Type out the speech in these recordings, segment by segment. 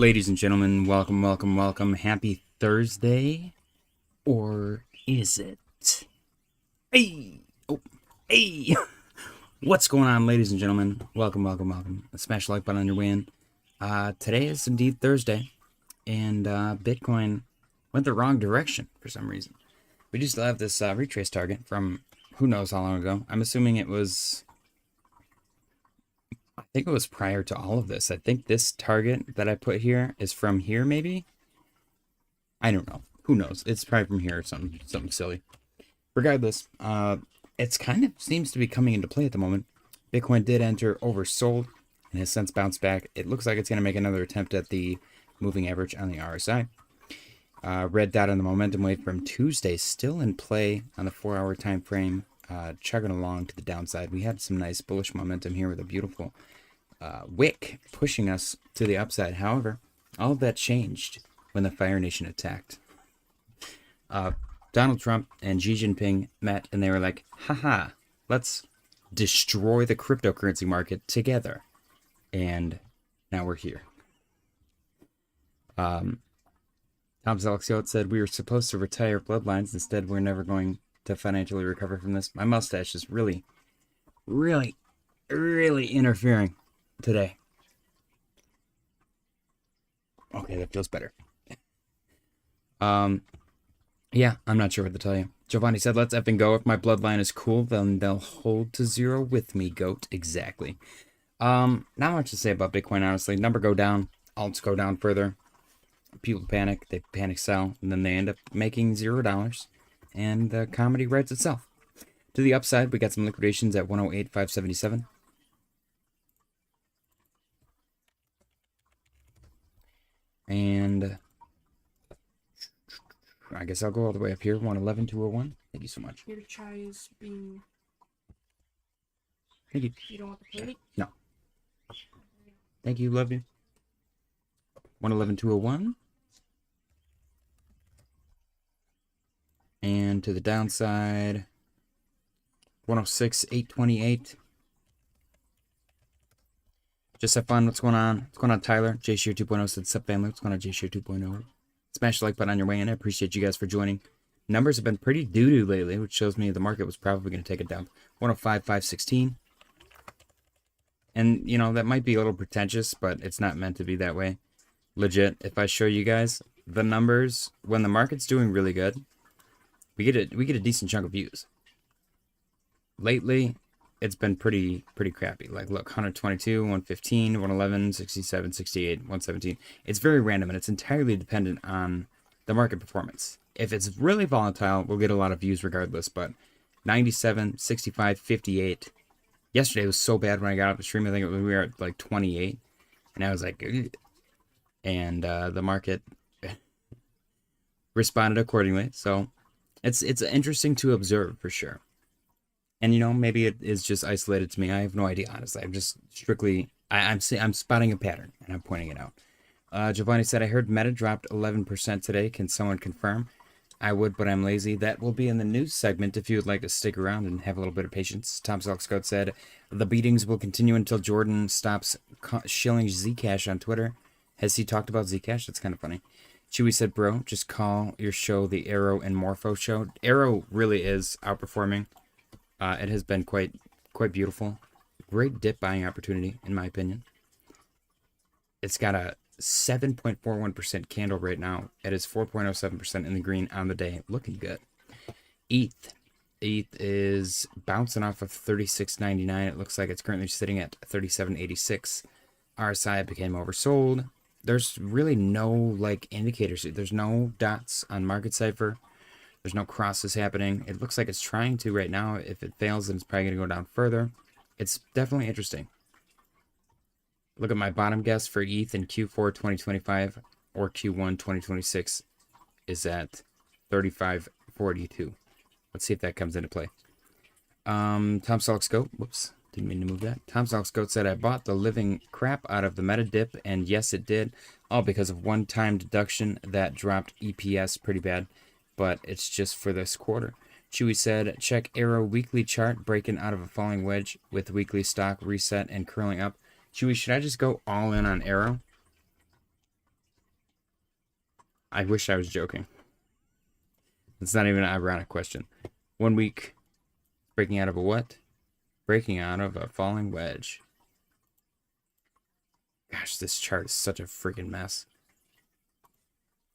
Ladies and gentlemen, welcome, welcome, welcome. Happy Thursday. Or is it? Hey! Oh, hey! What's going on, ladies and gentlemen? Welcome, welcome, welcome. Smash the like button on your way in. Today is indeed Thursday, and Bitcoin went the wrong direction for some reason. We do still have this retrace target from who knows how long ago. I'm assuming it was... I think it was prior to all of this. I think this target that I put here is from here, maybe? I don't know. Who knows? It's probably from here or something silly. Regardless, it's kind of seems to be coming into play at the moment. Bitcoin did enter oversold and has since bounced back. It looks like it's going to make another attempt at the moving average on the RSI. Red dot on the momentum wave from Tuesday still in play on the 4-hour time frame, chugging along to the downside. We had some nice bullish momentum here with a beautiful wick pushing us to the upside. However, all of that changed when the Fire Nation attacked. Donald Trump and Xi Jinping met and they were like, haha, let's destroy the cryptocurrency market together. And now we're here. Tom Zelxiot said we were supposed to retire bloodlines. Instead, we're never going to financially recover from this. My mustache is really, really, really interfering today. Okay, that feels better. Yeah, I'm not sure what to tell you. Giovanni said, let's effing go. If my bloodline is cool, then they'll hold to zero with me, goat. Exactly. Not much to say about Bitcoin, honestly. Number go down, alts go down further. People panic, they panic sell, and then they end up making $0. And the comedy writes itself. To the upside, we got some liquidations at 108,577. And I guess I'll go all the way up here, 111,201. Thank you so much. Your chai is being... Thank you. You don't want the plate? No. Thank you, love you. 111,201. And to the downside, 106,828. Just have fun. What's going on? What's going on, Tyler? JShare 2.0 said, sup, family? What's going on, JShare 2.0? Smash the like button on your way in. I appreciate you guys for joining. Numbers have been pretty doo-doo lately, which shows me the market was probably going to take it down. 105,516. And, you know, that might be a little pretentious, but it's not meant to be that way. Legit, if I show you guys the numbers, when the market's doing really good, we get a decent chunk of views. Lately, it's been pretty crappy. Like, look, 122, 115, 111, 67, 68, 117. It's very random, and it's entirely dependent on the market performance. If it's really volatile, we'll get a lot of views regardless, but 97, 65, 58. Yesterday was so bad when I got off the stream. I think we were at like 28, and I was like, ugh. And the market responded accordingly. So it's interesting to observe for sure. And, you know, maybe it is just isolated to me. I have no idea, honestly. I'm just strictly... I'm spotting a pattern, and I'm pointing it out. Giovanni said, I heard Meta dropped 11% today. Can someone confirm? I would, but I'm lazy. That will be in the news segment if you would like to stick around and have a little bit of patience. Tom Selkscout said, the beatings will continue until Jordan stops shilling Zcash on Twitter. Has he talked about Zcash? That's kind of funny. Chewy said, bro, just call your show the Arrow and Morpho show. Arrow really is outperforming. It has been quite beautiful. Great dip buying opportunity, in my opinion. It's got a 7.41% candle right now. It is 4.07% in the green on the day. Looking good. ETH is bouncing off of 36.99. It looks like it's currently sitting at 37.86. RSI became oversold. There's really no like indicators. There's no dots on Market Cipher. There's no crosses happening. It looks like it's trying to right now. If it fails, then it's probably going to go down further. It's definitely interesting. Look at my bottom guess for ETH in Q4 2025 or Q1 2026 is at 35.42. Let's see if that comes into play. Tom Salkscope, whoops, didn't mean to move that. Tom Salkscope said, I bought the living crap out of the meta dip, and yes, it did. All because of one-time deduction that dropped EPS pretty bad. But it's just for this quarter. Chewy said, check Arrow weekly chart breaking out of a falling wedge with weekly stock reset and curling up. Chewy, should I just go all in on Arrow? I wish I was joking. It's not even an ironic question. 1 week, breaking out of a what? Breaking out of a falling wedge. Gosh, this chart is such a freaking mess.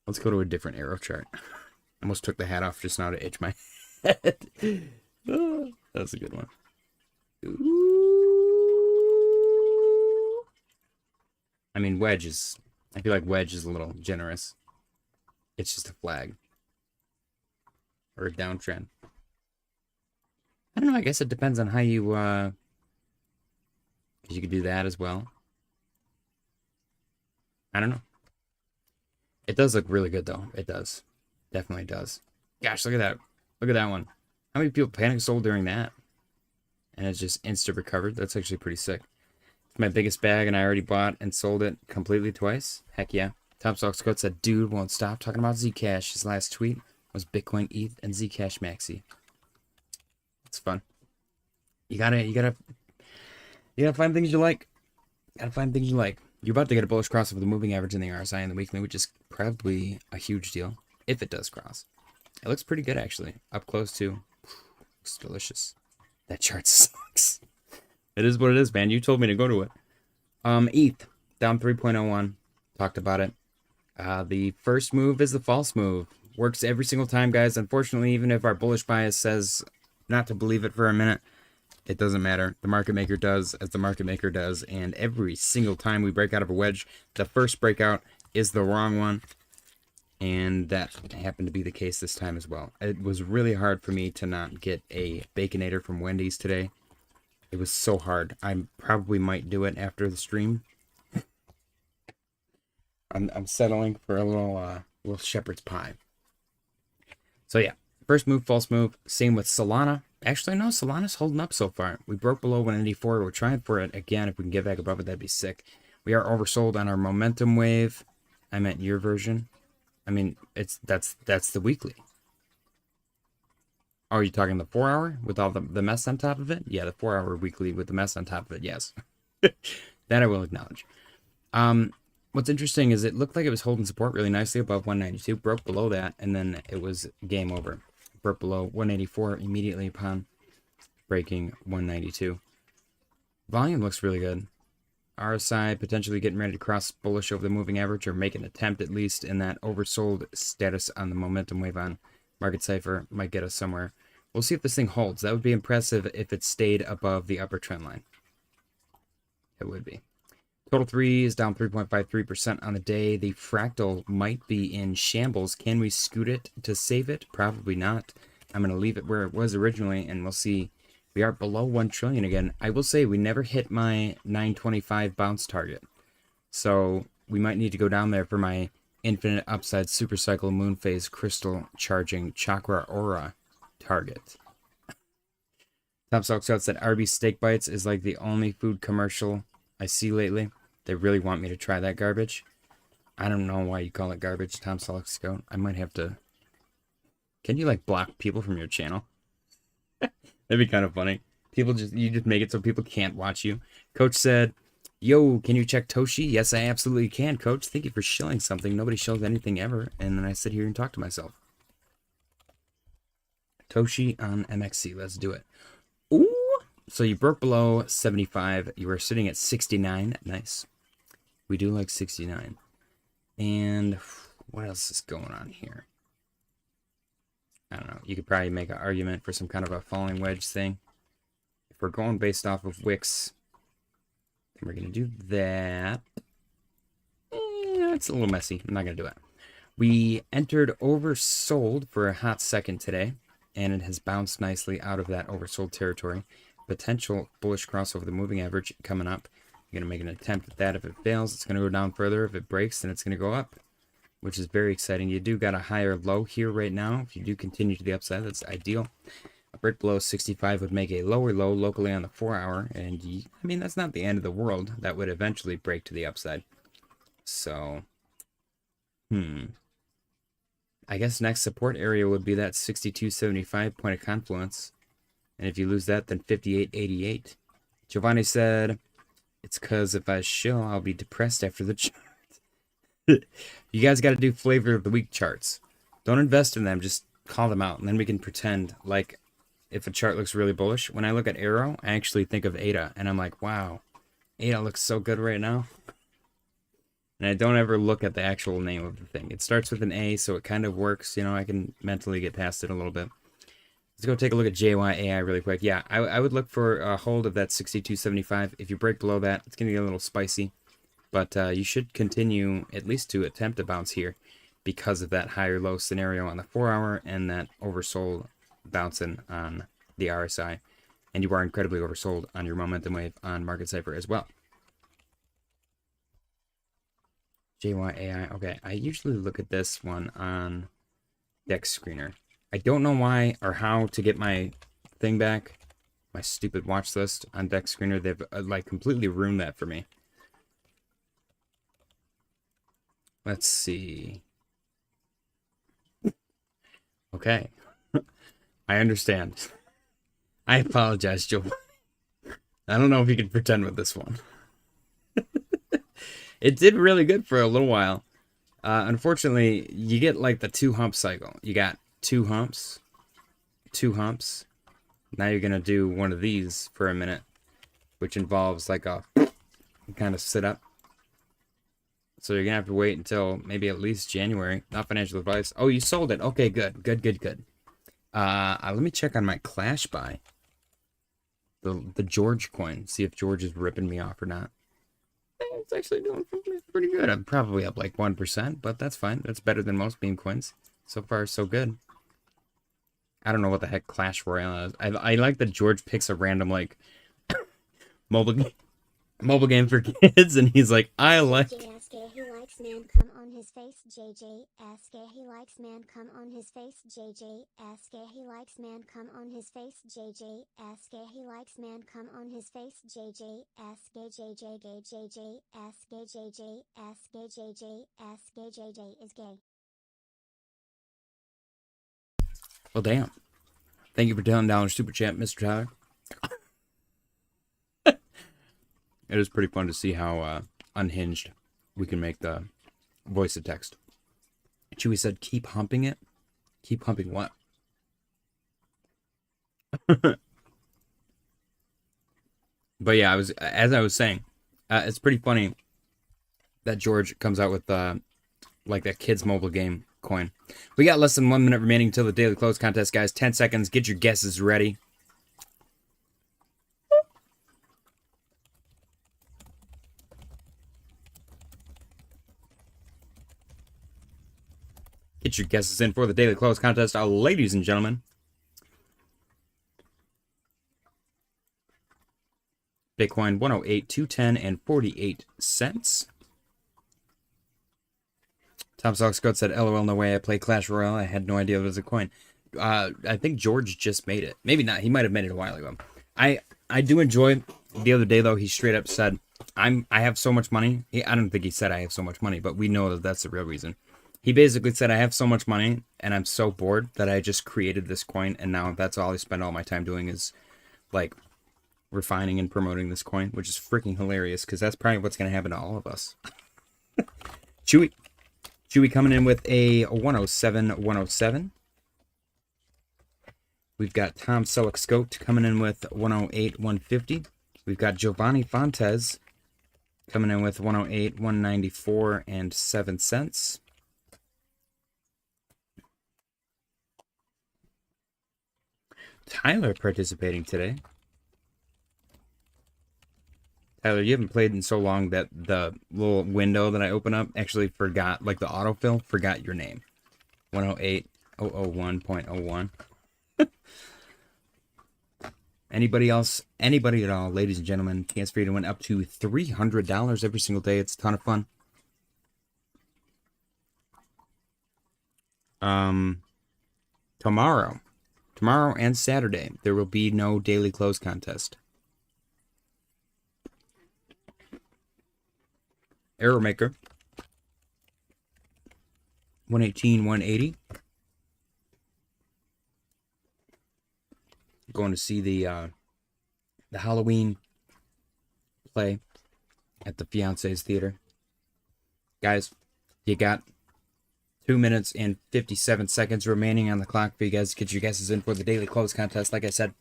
Let's go to a different arrow chart. I almost took the hat off just now to itch my head. Oh, that was a good one. Ooh. I mean, wedge is... I feel like wedge is a little generous. It's just a flag. Or a downtrend. I don't know, I guess it depends on how you, because you could do that as well. I don't know. It does look really good, though. It does. Definitely does. Gosh, look at that. Look at that one. How many people panic sold during that? And it's just instant recovered. That's actually pretty sick. It's my biggest bag, and I already bought and sold it completely twice. Heck yeah. Top Stocks Goat said, dude won't stop talking about Zcash. His last tweet was Bitcoin, ETH, and Zcash Maxi. It's fun. You gotta find things you like. Gotta find things you like. You're about to get a bullish cross over the moving average in the RSI and the weekly, which is probably a huge deal if it does cross. It looks pretty good actually. Up close too. Looks delicious. That chart sucks. It is what it is, man. You told me to go to it. ETH down 3.01. Talked about it. The first move is the false move. Works every single time, guys. Unfortunately, even if our bullish bias says not to believe it for a minute, it doesn't matter. The market maker does as the market maker does. And every single time we break out of a wedge, the first breakout is the wrong one. And that happened to be the case this time as well. It was really hard for me to not get a Baconator from Wendy's today. It was so hard. I probably might do it after the stream. I'm settling for a little shepherd's pie. So yeah, first move, false move. Same with Solana. Actually, no, Solana's holding up so far. We broke below 184. We're trying for it again. If we can get back above it, that'd be sick. We are oversold on our momentum wave. I meant your version. I mean, that's the weekly. Oh, are you talking the 4 hour with all the mess on top of it? Yeah, the 4 hour weekly with the mess on top of it. Yes, that I will acknowledge. What's interesting is it looked like it was holding support really nicely above 192, broke below that, and then it was game over. Broke below 184 immediately upon breaking 192. Volume looks really good. RSI potentially getting ready to cross bullish over the moving average, or make an attempt at least in that oversold status on the momentum wave on Market Cipher. Might get us somewhere. We'll see if this thing holds. That would be impressive if it stayed above the upper trend line. It would be. Total 3 is down 3.53% on the day. The fractal might be in shambles. Can we scoot it to save it? Probably not. I'm going to leave it where it was originally, and we'll see. We are below 1 trillion again. I will say we never hit my 925 bounce target. So we might need to go down there for my infinite upside supercycle moon phase crystal charging chakra aura target. Top Stock Scouts said Arby's steak bites is like the only food commercial I see lately. They really want me to try that garbage. I don't know why you call it garbage, Tom Selleck Scout. I might have to... Can you, like, block people from your channel? That'd be kind of funny. You just make it so people can't watch you. Coach said, yo, can you check Toshi? Yes, I absolutely can, Coach. Thank you for shilling something. Nobody shills anything ever. And then I sit here and talk to myself. Toshi on MXC. Let's do it. Ooh! So you broke below 75. You were sitting at 69. Nice. We do like 69. And what else is going on here? I don't know. You could probably make an argument for some kind of a falling wedge thing. If we're going based off of wicks, then we're going to do that. It's a little messy. I'm not going to do it. We entered oversold for a hot second today, and it has bounced nicely out of that oversold territory. Potential bullish cross over the moving average coming up. You're going to make an attempt at that. If it fails, it's going to go down further. If it breaks, then it's going to go up, which is very exciting. You do got a higher low here right now. If you do continue to the upside, that's ideal. A break below 65 would make a lower low locally on the 4 hour. And I mean, that's not the end of the world. That would eventually break to the upside. So, I guess next support area would be that 62.75 point of confluence. And if you lose that, then 58.88. Giovanni said, it's because if I shill, I'll be depressed after the chart. You guys got to do flavor of the week charts. Don't invest in them. Just call them out, and then we can pretend like if a chart looks really bullish. When I look at Arrow, I actually think of ADA, and I'm like, wow, ADA looks so good right now. And I don't ever look at the actual name of the thing. It starts with an A, so it kind of works. You know, I can mentally get past it a little bit. Let's go take a look at JYAI really quick. Yeah, I would look for a hold of that 62.75. If you break below that, it's going to get a little spicy. But you should continue at least to attempt a bounce here because of that higher low scenario on the 4-hour and that oversold bouncing on the RSI. And you are incredibly oversold on your momentum wave on Market Cipher as well. JYAI. Okay, I usually look at this one on Dex Screener. I don't know why or how to get my thing back, my stupid watch list on Dex Screener. They've like completely ruined that for me. Let's see. Okay. I understand. I apologize, Joe. I don't know if you can pretend with this one. It did really good for a little while. Unfortunately, you get like the 2-hump cycle. You got 2 humps, 2 humps. Now you're going to do one of these for a minute, which involves like a kind of sit up. So you're going to have to wait until maybe at least January. Not financial advice. Oh, you sold it. Okay, good. Good. Let me check on my Clash buy. The George coin. See if George is ripping me off or not. It's actually doing pretty good. I'm probably up like 1%, but that's fine. That's better than most meme coins. So far, so good. I don't know what the heck Clash Royale is. I like that George picks a random like mobile game for kids, and he's like, I like. JJ he likes man come on his face. JJ he likes man come on his face. JJ he likes man come on his face. JJ he likes man come on his face. JJ JJ is gay. Well, damn. Thank you for telling down super chat, Mr. Tyler. It is pretty fun to see how unhinged we can make the voice to text. Chewy said, keep humping it. Keep humping what? But yeah, as I was saying, it's pretty funny that George comes out with like that kids mobile game coin. We got less than 1 minute remaining until the daily close contest, guys. 10 seconds. Get your guesses ready. Get your guesses in for the daily close contest, ladies and gentlemen. Bitcoin 108, 210, and 48 cents. Tom Sox Goat said, LOL, no way I play Clash Royale. I had no idea it was a coin. I think George just made it. Maybe not. He might have made it a while ago. I do enjoy. The other day, though, he straight up said, I have so much money. I don't think he said I have so much money, but we know that that's the real reason. He basically said, I have so much money, and I'm so bored that I just created this coin, and now that's all I spend all my time doing is, like, refining and promoting this coin, which is freaking hilarious, because that's probably what's going to happen to all of us. Chewy coming in with a 107. We've got Tom Selleck Scoped coming in with 108.150. We've got Giovanni Fontes coming in with 108.194 and 7 cents. Tyler participating today. Tyler, you haven't played in so long that the little window that I open up actually forgot, like the autofill, forgot your name. 108.001.01. Anybody else? Anybody at all, ladies and gentlemen, chance for you to win up to $300 every single day. It's a ton of fun. Tomorrow and Saturday, there will be no daily close contest. Error maker 118.180. Going to see the Halloween play at the Fiance's Theater. Guys, You got 2 minutes and 57 seconds remaining on the clock for you guys to get your guesses in for the daily close contest. Like I said,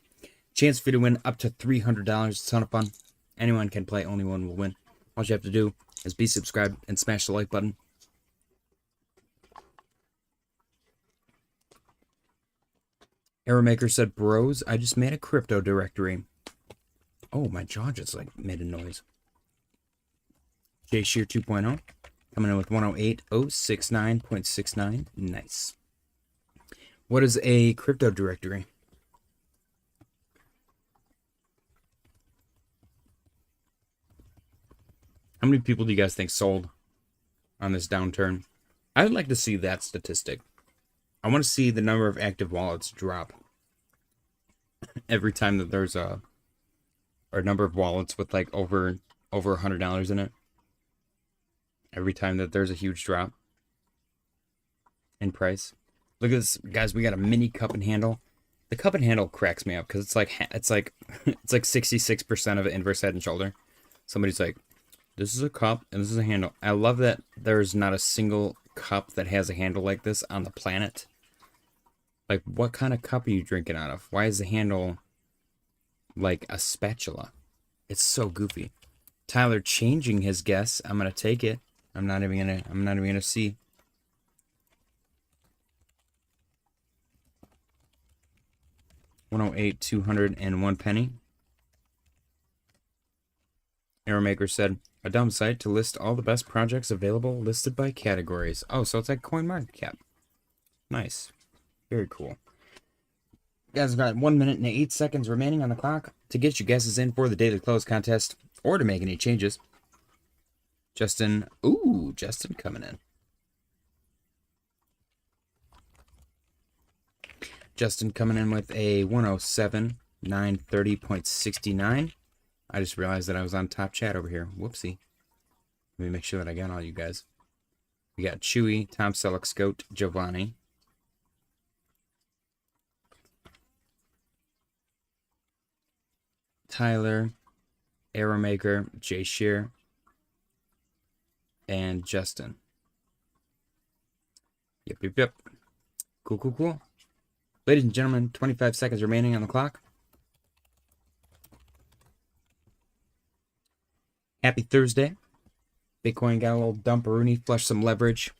chance for you to win up to $300. It's a ton of fun. Anyone can play, only one will win. All you have to do is be subscribed and smash the like button. Arrowmaker said, bros, I just made a crypto directory. Oh, my jaw just like made a noise. J Shear 2.0 coming in with 108.069.69. Nice. What is a crypto directory? How many people do you guys think sold on this downturn? I would like to see that statistic. I want to see the number of active wallets drop every time that there's a number of wallets with like over $100 in it. Every time that there's a huge drop in price. Look at this, guys. We got a mini cup and handle. The cup and handle cracks me up because it's like 66% of it inverse head and shoulder. Somebody's like, this is a cup and this is a handle. I love that there's not a single cup that has a handle like this on the planet. Like, what kind of cup are you drinking out of? Why is the handle like a spatula? It's so goofy. Tyler changing his guess. I'm gonna take it. I'm not even gonna see. $108.201. Arrowmaker said, a dumb site to list all the best projects available listed by categories. Oh, so it's like CoinMarketCap. Nice. Very cool. You guys got 1 minute and 8 seconds remaining on the clock to get your guesses in for the daily close contest or to make any changes. Justin coming in. Justin coming in with a 107.930.69. I just realized that I was on top chat over here. Whoopsie. Let me make sure that I got all you guys. We got Chewy, Tom Selleck, Scout, Giovanni. Tyler, Arrowmaker, J Shear, and Justin. Yep. Cool. Ladies and gentlemen, 25 seconds remaining on the clock. Happy Thursday. Bitcoin got a little dumperoonie, flushed some leverage.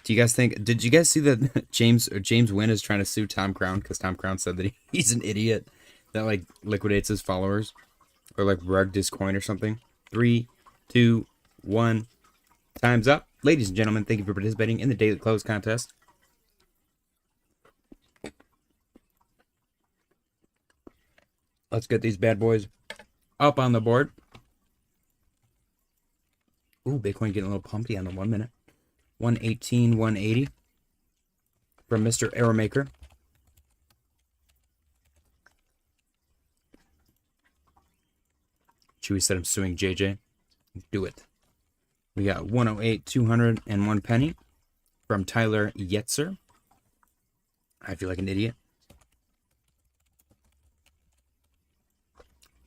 Do you guys think, did you guys see that James Wynn is trying to sue Tom Crown because Tom Crown said that he's an idiot that like liquidates his followers or like rugged his coin or something? 3, 2, 1. Time's up. Ladies and gentlemen, thank you for participating in the daily close contest. Let's get these bad boys up on the board. Ooh, Bitcoin getting a little pumpy on the 1 minute. 118.180 from Mr. Arrowmaker. Chewy said I'm suing JJ. Do it. We got 108.201 from Tyler Yetzer. I feel like an idiot.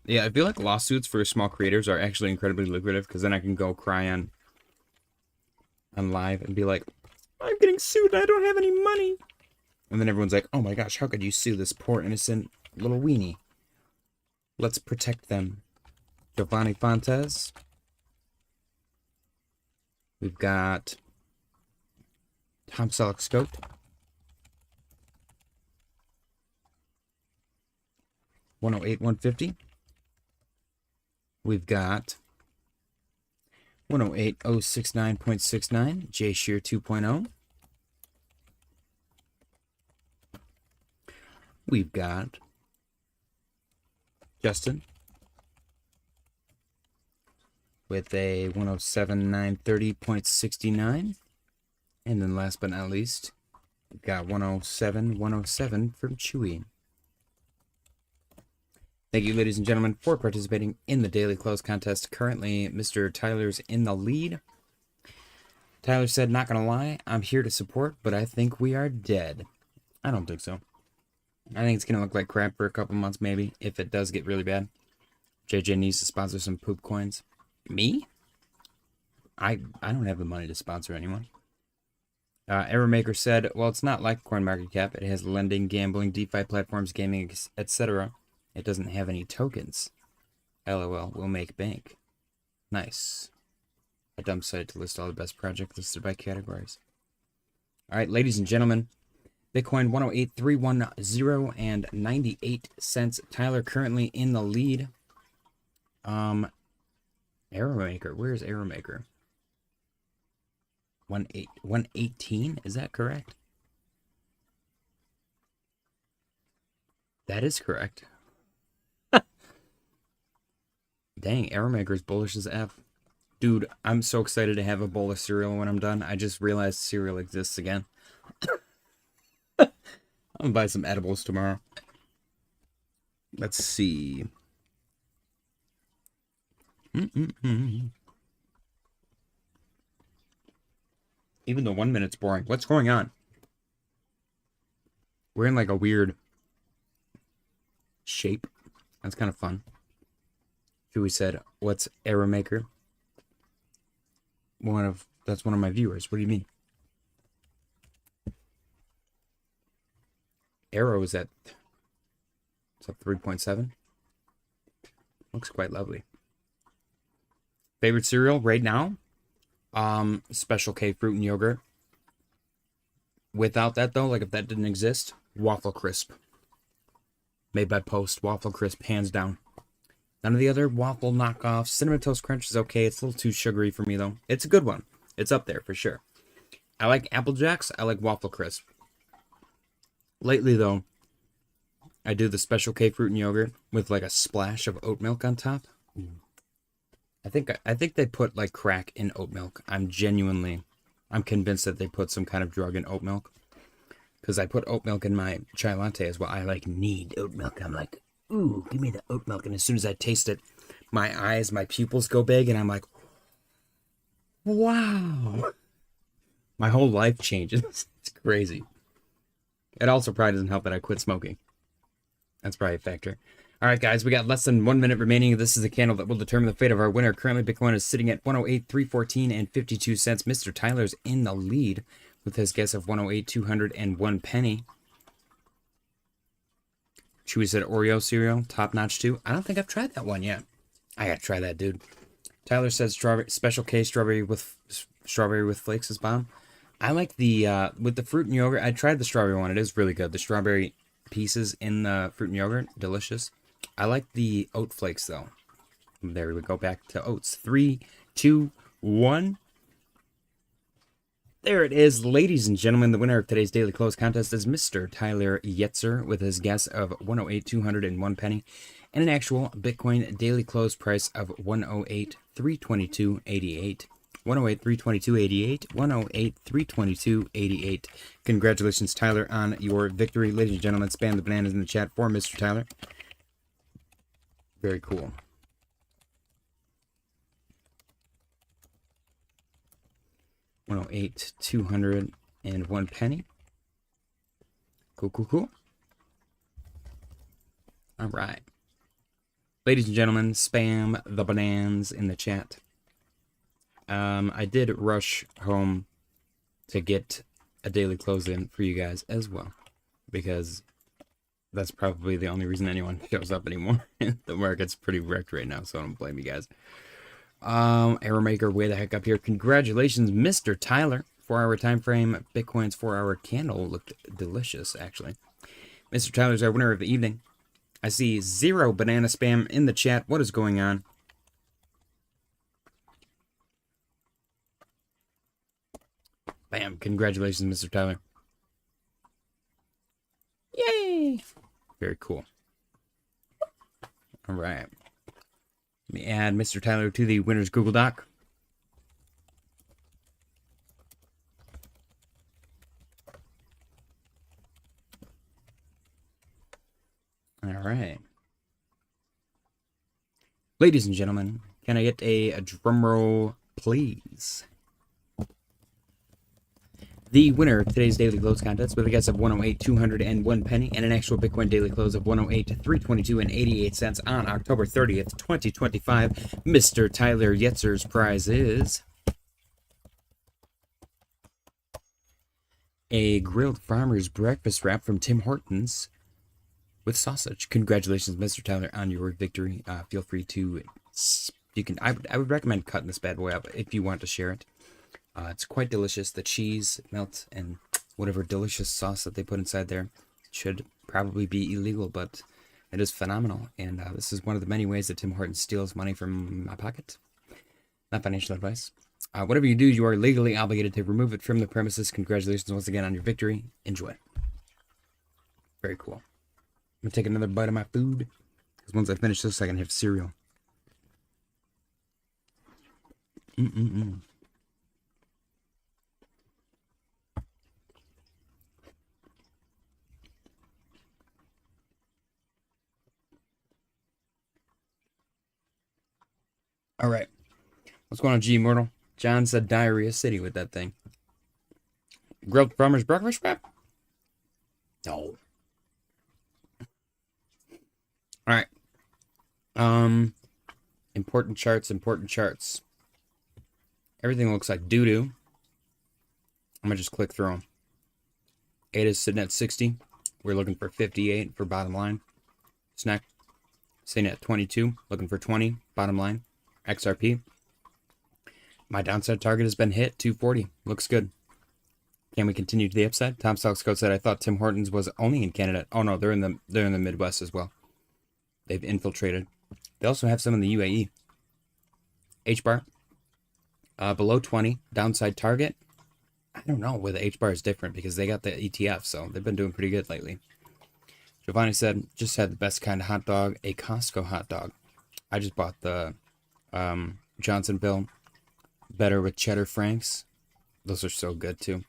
Yeah, I feel like lawsuits for small creators are actually incredibly lucrative because then I can go cry on live and be like, I'm getting sued and I don't have any money. And then everyone's like, oh my gosh, how could you sue this poor innocent little weenie? Let's protect them. Giovanni Fontes. We've got Tom Selleck Scope. $108.150. We've got 108.069.69, J Shear 2.0. We've got Justin with a 107.930.69. And then last but not least, we've got 107.107 from Chewy. Thank you, ladies and gentlemen, for participating in the daily close contest. Currently, Mr. Tyler's in the lead. Tyler said, not gonna lie, I'm here to support, but I think we are dead. I don't think so. I think it's gonna look like crap for a couple months, maybe, if it does get really bad. JJ needs to sponsor some poop coins. Me? I don't have the money to sponsor anyone. Errormaker said, well, it's not like CoinMarketCap. It has lending, gambling, DeFi platforms, gaming, etc. It doesn't have any tokens. LOL, we'll make bank. Nice. A dumb site to list all the best projects listed by categories. All right, ladies and gentlemen. Bitcoin 108,310 and 98 cents. Tyler currently in the lead. Errormaker, where's Errormaker? 118, is that correct? That is correct. Dang, Errormaker's bullish as F. Dude, I'm so excited to have a bowl of cereal when I'm done. I just realized cereal exists again. I'm gonna buy some edibles tomorrow. Let's see. Even the 1 minute's boring. What's going on? We're in like a weird shape. That's kind of fun. Chewy said, what's Errormaker? That's one of my viewers. What do you mean? Arrow is at 3.7. Looks quite lovely. Favorite cereal right now? Special K fruit and yogurt. Without that though, like if that didn't exist, Waffle Crisp. Made by Post, Waffle Crisp, hands down. None of the other waffle knockoffs. Cinnamon Toast Crunch is okay. It's a little too sugary for me though. It's a good one. It's up there for sure. I like Apple Jacks. I like Waffle Crisp. Lately though, I do the Special K fruit and yogurt with like a splash of oat milk on top. I think they put like crack in oat milk. I'm convinced that they put some kind of drug in oat milk. Because I put oat milk in my chai latte as well. I like need oat milk. I'm like, ooh, give me the oat milk. And as soon as I taste it, my pupils go big and I'm like, wow. My whole life changes. It's crazy. It also probably doesn't help that I quit smoking. That's probably a factor. All right, guys, we got less than 1 minute remaining. This is the candle that will determine the fate of our winner. Currently, Bitcoin is sitting at 108,314 and 52 cents. Mr. Tyler's in the lead with his guess of 108,201 penny. Chewy said Oreo cereal, top notch too. I don't think I've tried that one yet. I gotta try that, dude. Tyler says Special K strawberry with flakes is bomb. I like the with the fruit and yogurt. I tried the strawberry one. It is really good. The strawberry pieces in the fruit and yogurt, delicious. I like the oat flakes though. There we go, back to oats. 3, 2, 1. There it is, ladies and gentlemen. The winner of today's daily close contest is Mr. Tyler Yetzer with his guess of 108,201 penny and an actual Bitcoin daily close price of 108,322.88. 108,322.88. 108,322.88. Congratulations, Tyler, on your victory. Ladies and gentlemen, spam the bananas in the chat for Mr. Tyler. Very cool. $108,201 penny. Cool. All right. Ladies and gentlemen, spam the bananas in the chat. I did rush home to get a daily close in for you guys as well, because that's probably the only reason anyone shows up anymore. The market's pretty wrecked right now, so I don't blame you guys. Errormaker way the heck up here. Congratulations, Mr. Tyler. 4-hour time frame. Bitcoin's 4-hour candle looked delicious, actually. Mr. Tyler's our winner of the evening. I see 0 banana spam in the chat. What is going on? Bam. Congratulations, Mr. Tyler. Yay! Very cool. All right. Let me add Mr. Tyler to the winner's Google Doc. All right. Ladies and gentlemen, can I get a drum roll, please? The winner of today's daily close contest with a guess of 108,201 penny and an actual Bitcoin daily close of 108,322.88 cents on October 30th, 2025. Mr. Tyler Yetzer's prize is a grilled farmer's breakfast wrap from Tim Hortons with sausage. Congratulations, Mr. Tyler, on your victory. Feel free to, you can. I would recommend cutting this bad boy up if you want to share it. It's quite delicious. The cheese melts and whatever delicious sauce that they put inside there should probably be illegal, but it is phenomenal. And this is one of the many ways that Tim Hortons steals money from my pocket. Not financial advice. Whatever you do, you are legally obligated to remove it from the premises. Congratulations once again on your victory. Enjoy. Very cool. I'm going to take another bite of my food, because once I finish this, I can have cereal. All right. What's going on, G Immortal? John said Diarrhea City with that thing. Grilled farmer's breakfast wrap? No. All right. Important charts. Everything looks like doo-doo. I'm going to just click through them. ADA is sitting at 60. We're looking for 58 for bottom line. Snack sitting at 22. Looking for 20. Bottom line. XRP. My downside target has been hit. 240. Looks good. Can we continue to the upside? Tom Stocks Code said, I thought Tim Hortons was only in Canada. Oh no, they're in the Midwest as well. They've infiltrated. They also have some in the UAE. H-bar. Below 20. Downside target. I don't know where the H-bar is different because they got the ETF, so they've been doing pretty good lately. Giovanni said, just had the best kind of hot dog, a Costco hot dog. I just bought the Johnsonville. Better with cheddar franks. Those are so good too.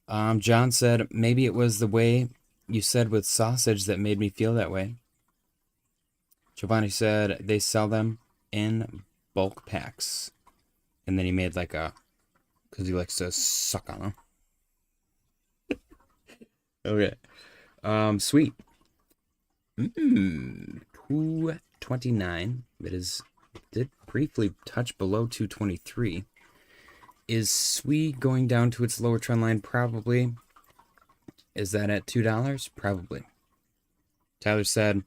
John said, maybe it was the way you said with sausage that made me feel that way. Giovanni said they sell them in bulk packs. And then he made like a, because he likes to suck on them. Okay. Sweet. 229. Did briefly touch below 223. Is SWE going down to its lower trend line? Probably. Is that at $2? Probably. Tyler said,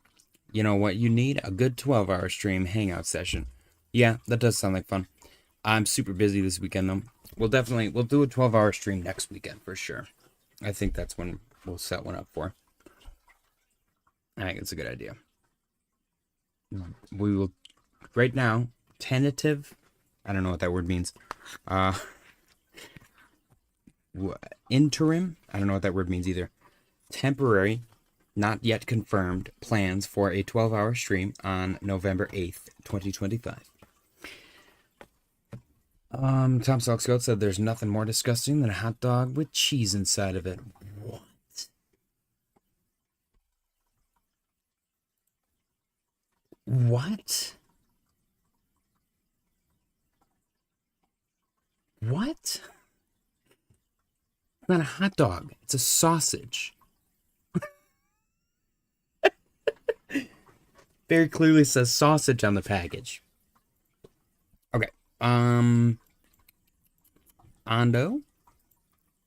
you know what you need? A good 12-hour stream hangout session. Yeah, that does sound like fun. I'm super busy this weekend though. We'll do a 12-hour stream next weekend for sure. I think that's when we'll set one up for. I think it's a good idea. We will, right now, tentative, I don't know what that word means. Interim, I don't know what that word means either. Temporary, not yet confirmed, plans for a 12-hour stream on November 8th, 2025. Tom Salksgoat said there's nothing more disgusting than a hot dog with cheese inside of it. What? What? What? It's not a hot dog. It's a sausage. Very clearly says sausage on the package. Okay. Ondo.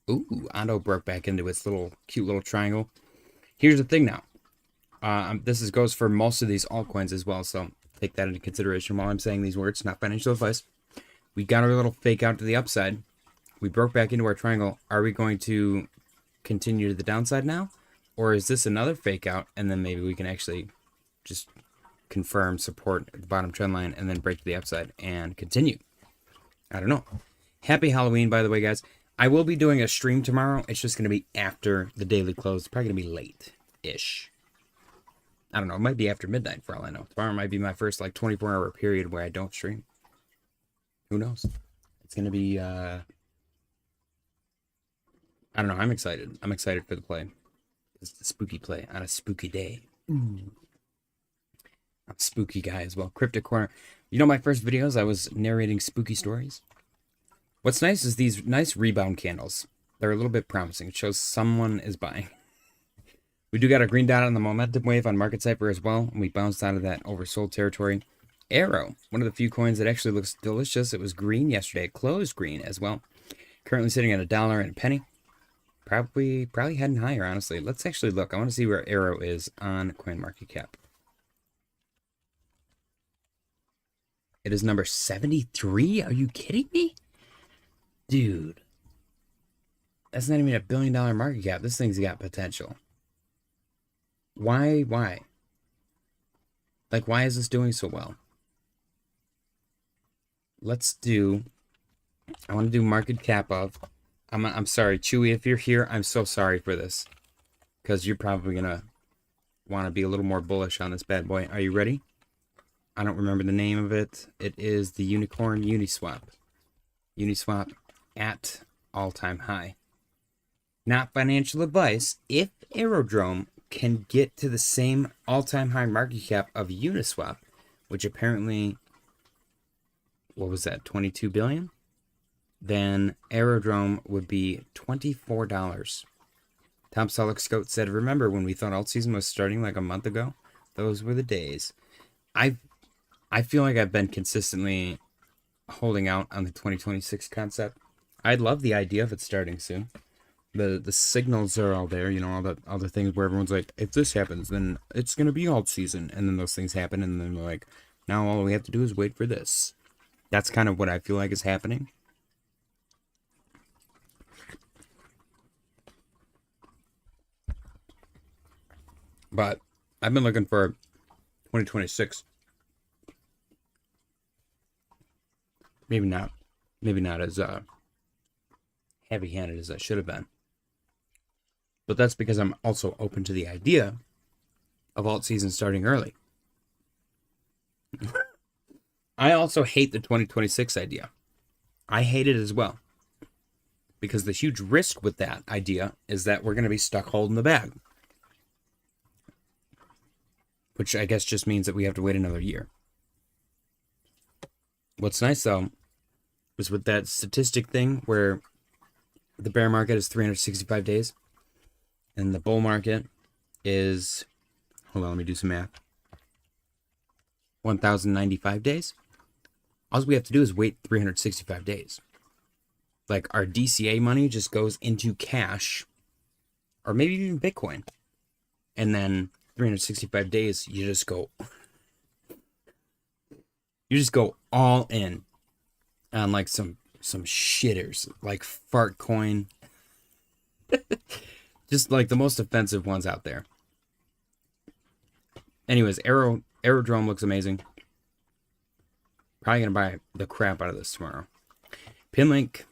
Ooh, Ondo broke back into its cute little triangle. Here's the thing now. This goes for most of these altcoins as well, so take that into consideration while I'm saying these words, not financial advice. We got our little fake out to the upside. We broke back into our triangle. Are we going to continue to the downside now? Or is this another fake out, and then maybe we can actually just confirm support at the bottom trend line and then break to the upside and continue? I don't know. Happy Halloween, by the way, guys. I will be doing a stream tomorrow. It's just going to be after the daily close. It's probably going to be late-ish. I don't know. It might be after midnight for all I know. Tomorrow might be my first 24-hour period where I don't stream. Who knows? It's going to be, I don't know. I'm excited. I'm excited for the play. It's the spooky play on a spooky day. I'm a spooky guy as well. Cryptic Corner. You know, my first videos, I was narrating spooky stories. What's nice is these nice rebound candles. They're a little bit promising. It shows someone is buying. We do got a green dot on the momentum wave on Market Cipher as well. And we bounced out of that oversold territory. Arrow, one of the few coins that actually looks delicious. It was green yesterday. It closed green as well. Currently sitting at $1 and a penny. Probably heading higher, honestly. Let's actually look. I want to see where Arrow is on CoinMarketCap. It is number 73? Are you kidding me? Dude. That's not even a $1 billion market cap. This thing's got potential. Why? Like, why is this doing so well? Let's do... I want to do market cap of... I'm sorry, Chewy, if you're here, I'm so sorry for this. Because you're probably going to want to be a little more bullish on this bad boy. Are you ready? I don't remember the name of it. It is the Unicorn Uniswap. Uniswap at all-time high. Not financial advice. If Aerodrome can get to the same all-time high market cap of Uniswap, which apparently, what was that, 22 billion? Then Aerodrome would be $24. Tom Selleck said, remember when we thought alt season was starting like a month ago? Those were the days. I feel like I've been consistently holding out on the 2026 concept. I'd love the idea of it starting soon. The signals are all there, you know, all the things where everyone's like, if this happens, then it's gonna be alt season, and then those things happen, and then we're like, now all we have to do is wait for this. That's kind of what I feel like is happening. But I've been looking for 2026. Maybe not as heavy-handed as I should have been. But that's because I'm also open to the idea of alt season starting early. I also hate the 2026 idea. I hate it as well. Because the huge risk with that idea is that we're going to be stuck holding the bag. Which I guess just means that we have to wait another year. What's nice, though, is with that statistic thing where the bear market is 365 days and the bull market is, hold on, let me do some math, 1,095 days. All we have to do is wait 365 days. Like, our DCA money just goes into cash or maybe even Bitcoin. And then 365 days, you just go all in on like some shitters like fart coin. Just like the most offensive ones out there. Anyways, Aerodrome looks amazing. Probably gonna buy the crap out of this tomorrow. Pinlink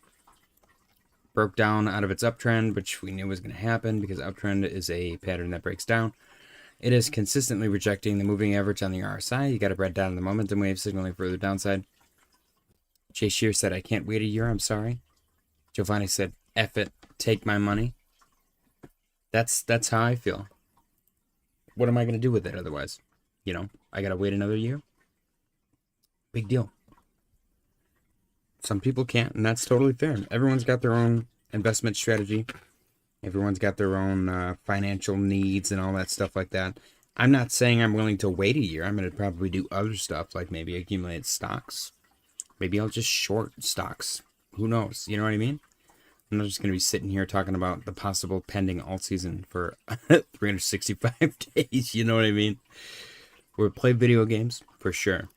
broke down out of its uptrend, which we knew was going to happen because uptrend is a pattern that breaks down. It is consistently rejecting the moving average on the RSI. You got to bread down the momentum wave, signaling further downside. Jay Shear said, I can't wait a year, I'm sorry. Giovanni said, F it, take my money. That's how I feel. What am I going to do with it otherwise? You know, I got to wait another year. Big deal. Some people can't, and that's totally fair. Everyone's got their own investment strategy. Everyone's got their own financial needs and all that stuff like that. I'm not saying I'm willing to wait a year. I'm going to probably do other stuff, like maybe accumulate stocks. Maybe I'll just short stocks. Who knows? You know what I mean? I'm not just going to be sitting here talking about the possible pending alt season for 365 days. You know what I mean? We'll play video games, for sure.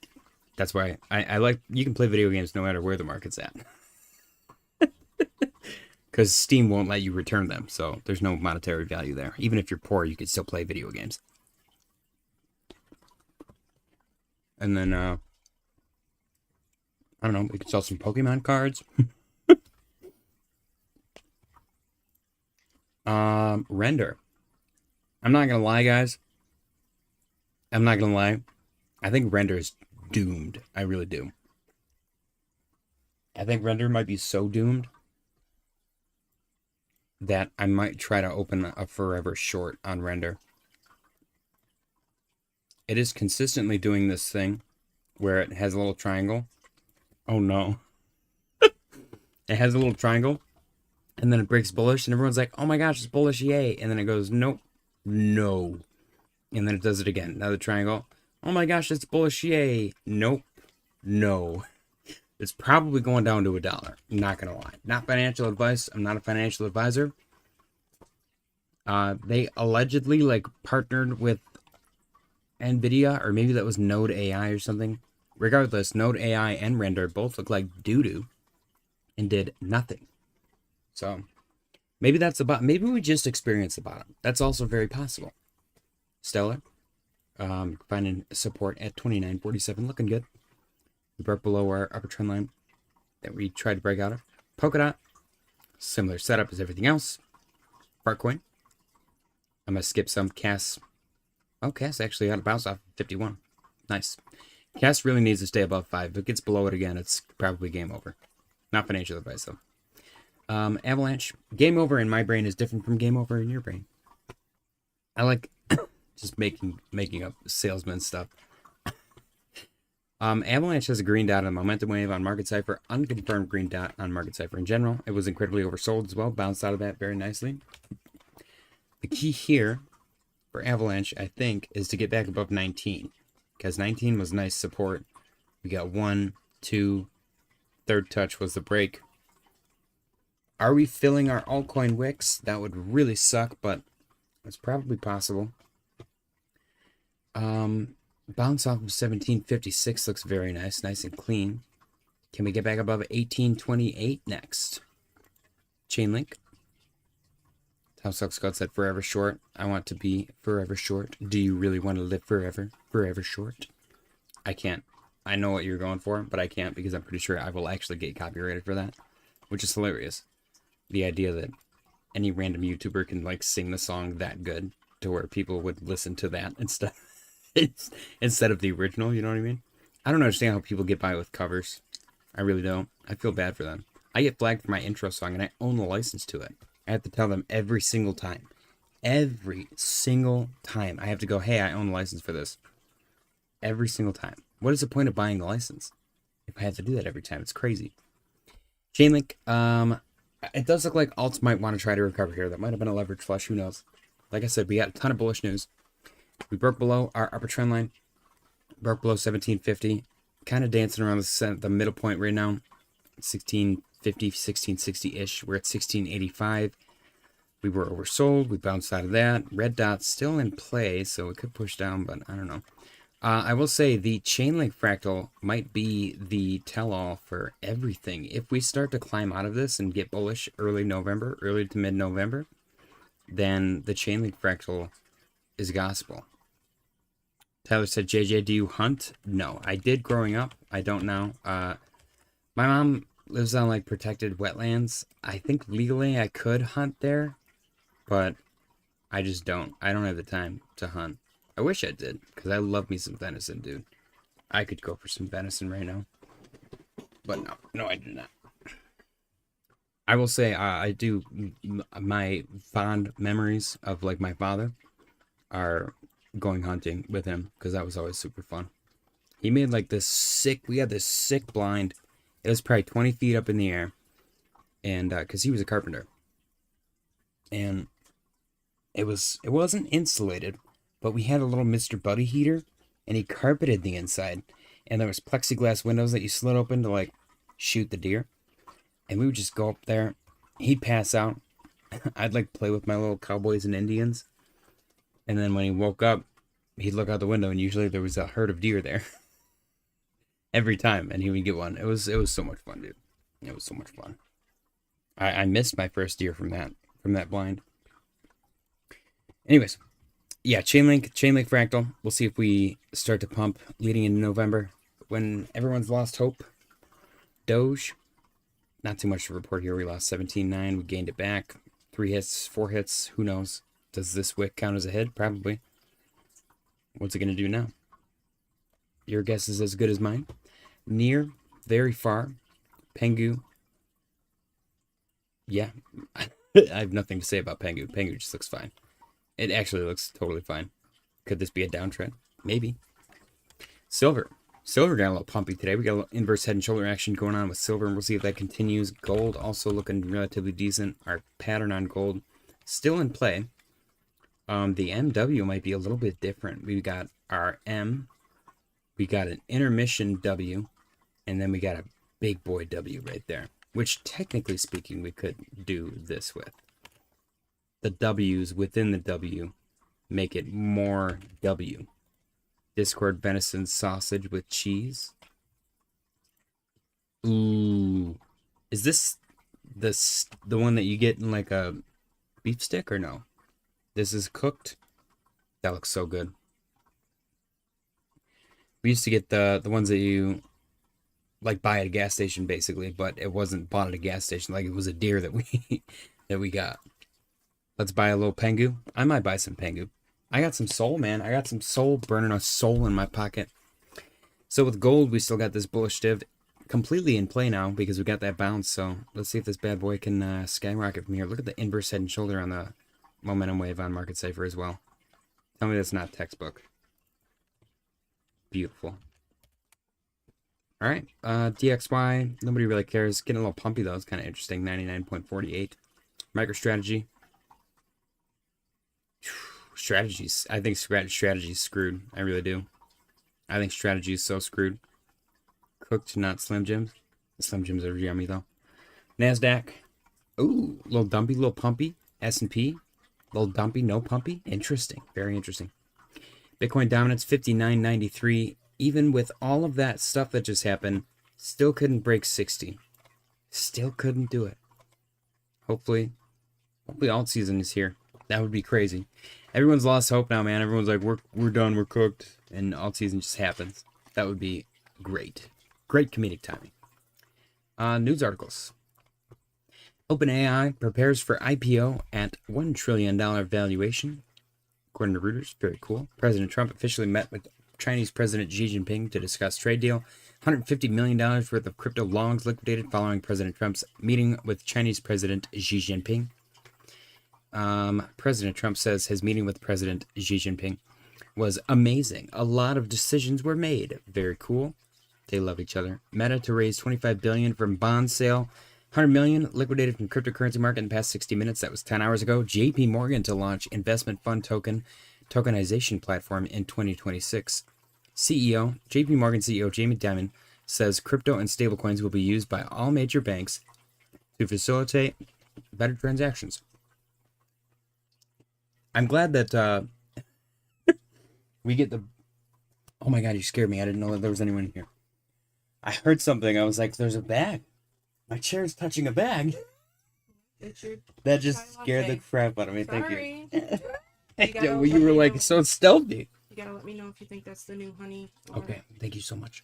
That's why I like, you can play video games no matter where the market's at. Because Steam won't let you return them, so there's no monetary value there. Even if you're poor, you can still play video games. And then, I don't know, we could sell some Pokemon cards. Render. I'm not gonna lie, guys. I'm not gonna lie. I think Render is doomed. I really do. I think Render might be so doomed that I might try to open a forever short on Render. It is consistently doing this thing where it has a little triangle. Oh no. It has a little triangle and then it breaks bullish and everyone's like, oh my gosh, it's bullish, yay. And then it goes, nope, no. And then it does it again. Another triangle. Oh my gosh, it's bullish, yay. Nope, no. It's probably going down to $1. I'm not going to lie. Not financial advice. I'm not a financial advisor. They allegedly like partnered with NVIDIA, or maybe that was Node AI or something. Regardless, Node AI and Render both look like doo-doo and did nothing. So maybe that's about. Maybe we just experienced the bottom. That's also very possible. Stellar, finding support at 29.47, looking good. We broke below our upper trend line that we tried to break out of. Polkadot, similar setup as everything else. Fartcoin. I'm gonna skip some. Cass. Oh, Cass actually got a bounce off 51. Nice. Cass really needs to stay above 5. If it gets below it again, it's probably game over. Not financial advice though. Avalanche. Game over in my brain is different from game over in your brain. I like just making up salesman stuff. Avalanche has a green dot on momentum wave on Market Cipher, unconfirmed green dot on Market Cipher in general. It was incredibly oversold as well, bounced out of that very nicely. The key here for Avalanche, I think, is to get back above 19, because 19 was nice support. We got 1, 2, third touch was the break. Are we filling our altcoin wicks? That would really suck, but it's probably possible. Bounce off of 1756 looks very nice and clean. Can we get back above 1828 next? Chainlink. Tom Suck Scott said forever short. I want to be forever short. Do you really want to live forever? Forever short? I can't. I know what you're going for, but I can't because I'm pretty sure I will actually get copyrighted for that, which is hilarious. The idea that any random YouTuber can like sing the song that good to where people would listen to that instead of the original, you know what I mean? I don't understand how people get by with covers. I really don't. I feel bad for them. I get flagged for my intro song and I own the license to it. I have to tell them every single time. Every single time. I have to go, hey, I own the license for this. Every single time. What is the point of buying the license if I have to do that every time? It's crazy. Chainlink, it does look like alts might want to try to recover here. That might have been a leverage flush. Who knows? Like I said, we got a ton of bullish news. We broke below our upper trend line. Broke below 1750. Kind of dancing around the middle point right now. 1650, 1660-ish. We're at 1685. We were oversold. We bounced out of that. Red dot's still in play, so it could push down, but I don't know. I will say the Chainlink fractal might be the tell-all for everything. If we start to climb out of this and get bullish early to mid-November, then the Chainlink fractal is gospel. Tyler said, JJ, do you hunt? No, I did growing up. I don't now. My mom lives on like protected wetlands. I think legally I could hunt there, but I just don't. I don't have the time to hunt. I wish I did, because I love me some venison, dude. I could go for some venison right now. But no, I do not. I will say, I do, my fond memories of, like, my father are going hunting with him, because that was always super fun. He made, like, we had this sick blind. It was probably 20 feet up in the air, and, because he was a carpenter. And it wasn't insulated, but we had a little Mr. Buddy heater, and he carpeted the inside. And there was plexiglass windows that you slid open to, like, shoot the deer. And we would just go up there. He'd pass out. I'd, like, play with my little cowboys and Indians. And then when he woke up, he'd look out the window, and usually there was a herd of deer there. Every time, and he would get one. It was so much fun, dude. It was so much fun. I missed my first deer from that blind. Anyways. Yeah, Chainlink fractal. We'll see if we start to pump leading into November when everyone's lost hope. Doge, not too much to report here. We lost 17.9. We gained it back. 3 hits, 4 hits. Who knows? Does this wick count as a hit? Probably. What's it going to do now? Your guess is as good as mine. Near, very far. Pengu. Yeah, I have nothing to say about Pengu. Pengu just looks fine. It actually looks totally fine. Could this be a downtrend? Maybe. Silver. Silver got a little pumpy today. We got a little inverse head and shoulder action going on with silver, and we'll see if that continues. Gold also looking relatively decent. Our pattern on gold still in play. The MW might be a little bit different. We got our M. We got an intermission W. And then we got a big boy W right there. Which, technically speaking, we could do this with. the W's within the W make it more W. Discord venison sausage with cheese. Ooh. Is this the one that you get in like a beef stick or no? This is cooked. That looks so good. We used to get the ones that you like buy at a gas station basically, but it wasn't bought at a gas station. Like it was a deer that we that we got. Let's buy a little pengu. I might buy some pengu. I got some soul, man. I got some soul, burning a soul in my pocket. So with gold, we still got this bullish div completely in play now because we got that bounce. So let's see if this bad boy can skyrocket from here. Look at the inverse head and shoulder on the momentum wave on Market Cipher as well. Tell me that's not textbook. Beautiful. All right, DXY, nobody really cares. Getting a little pumpy though. It's kind of interesting. 99.48. MicroStrategy. Strategies. I think strategy's screwed. I really do. I think strategy is so screwed. Cooked, not Slim Jims. The Slim Jims are yummy though. NASDAQ. Ooh, little dumpy, little pumpy. S&P. Little dumpy, no pumpy. Interesting. Very interesting. Bitcoin dominance 59.93. Even with all of that stuff that just happened, still couldn't break 60. Still couldn't do it. Hopefully alt season is here. That would be crazy. Everyone's lost hope now, man. Everyone's like, we're done, we're cooked, and alt season just happens. That would be great. Great comedic timing. News articles. OpenAI prepares for IPO at $1 trillion valuation. According to Reuters, very cool. President Trump officially met with Chinese President Xi Jinping to discuss trade deal. $150 million worth of crypto longs liquidated following President Trump's meeting with Chinese President Xi Jinping. President Trump says his meeting with President Xi Jinping was amazing. A lot of decisions were made. Very cool. They love each other. Meta to raise $25 billion from bond sale. $100 million liquidated from cryptocurrency market in the past 60 minutes. That was 10 hours ago. JP Morgan to launch investment fund tokenization platform in 2026. JP Morgan CEO Jamie Dimon says crypto and stablecoins will be used by all major banks to facilitate better transactions. I'm glad that we get the... Oh my god, you scared me. I didn't know that there was anyone here. I heard something. I was like, there's a bag. My chair's touching a bag. That just scared the crap out of me. Sorry. Thank you. You were like so stealthy. You gotta let me know if you think that's the new honey. Okay, thank you so much.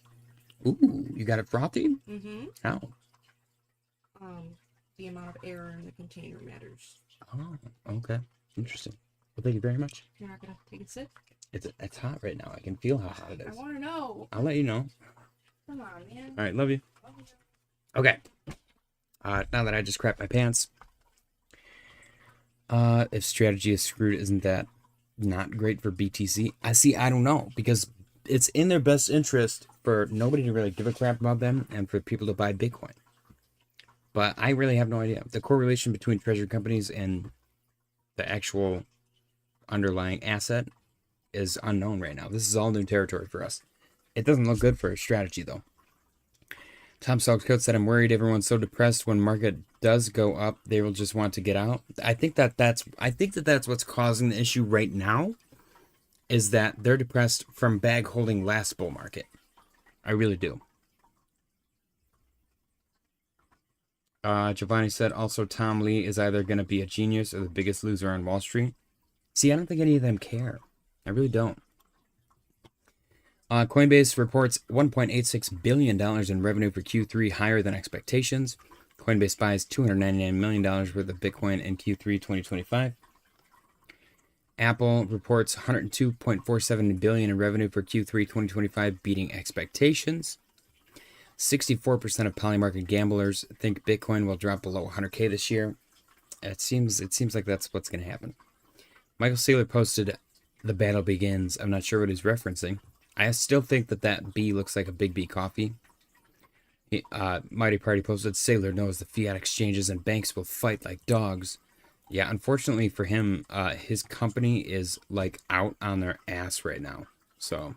Ooh, you got it frothy? Mm-hmm. How? The amount of air in the container matters. Oh, okay. Interesting. Well, thank you very much. You're not gonna take a sip? It's hot right now. I can feel how hot it is. I want to know. I'll let you know. Come on, man. All right, love you. Love you. Okay. Now that I just crapped my pants, if strategy is screwed, isn't that not great for BTC? I don't know, because it's in their best interest for nobody to really give a crap about them and for people to buy Bitcoin. But I really have no idea. The correlation between treasury companies and the actual underlying asset is unknown right now. This is all new territory for us. It doesn't look good for a strategy, though. Tom Salzcoat said, I'm worried everyone's so depressed when market does go up, they will just want to get out. I think that's what's causing the issue right now, is that they're depressed from bag holding last bull market. I really do. Giovanni said, also Tom Lee is either going to be a genius or the biggest loser on Wall Street. See, I don't think any of them care. I really don't. Coinbase reports $1.86 billion in revenue for Q3, higher than expectations. Coinbase buys $299 million worth of Bitcoin in Q3 2025. Apple reports $102.47 billion in revenue for Q3 2025, beating expectations. 64% of polymarket gamblers think Bitcoin will drop below 100K this year. It seems like that's what's going to happen. Michael Saylor posted, "The battle begins." I'm not sure what he's referencing. I still think that B looks like a Big B coffee. Mighty Party posted, Saylor knows the fiat exchanges and banks will fight like dogs. Yeah, unfortunately for him, his company is like out on their ass right now. So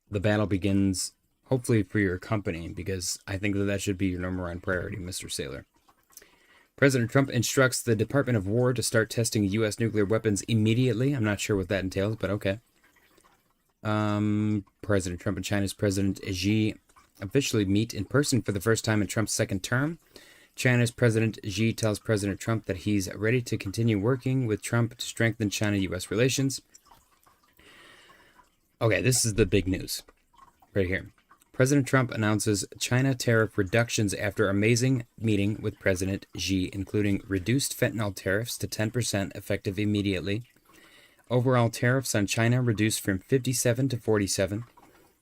the battle begins, hopefully for your company, because I think that should be your number one priority, Mr. Saylor. President Trump instructs the Department of War to start testing U.S. nuclear weapons immediately. I'm not sure what that entails, but okay. President Trump and China's President Xi officially meet in person for the first time in Trump's second term. China's President Xi tells President Trump that he's ready to continue working with Trump to strengthen China-U.S. relations. Okay, this is the big news right here. President Trump announces China tariff reductions after amazing meeting with President Xi, including reduced fentanyl tariffs to 10% effective immediately. Overall tariffs on China reduced from 57 to 47.